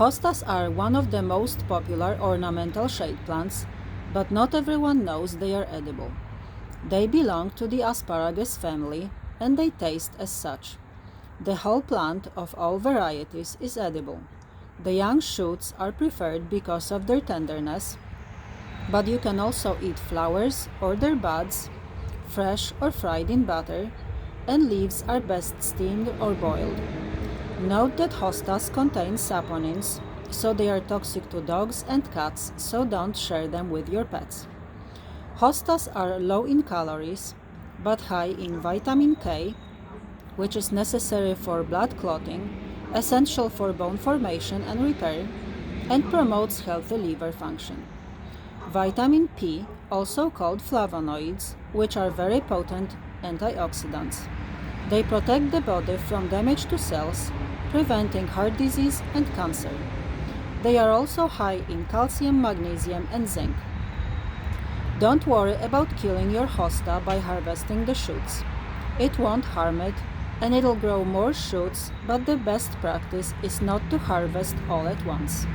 Hostas are one of the most popular ornamental shade plants, but not everyone knows they are edible. They belong to the asparagus family and they taste as such. The whole plant of all varieties is edible. The young shoots are preferred because of their tenderness, but you can also eat flowers or their buds, fresh or fried in butter, and leaves are best steamed or boiled. Note that hostas contain saponins, so they are toxic to dogs and cats, so don't share them with your pets. Hostas are low in calories, but high in vitamin K, which is necessary for blood clotting, essential for bone formation and repair, and promotes healthy liver function. Vitamin P, also called flavonoids, which are very potent antioxidants. They protect the body from damage to cells, preventing heart disease and cancer. They are also high in calcium, magnesium, and zinc. Don't worry about killing your hosta by harvesting the shoots. It won't harm it, and it'll grow more shoots, but the best practice is not to harvest all at once.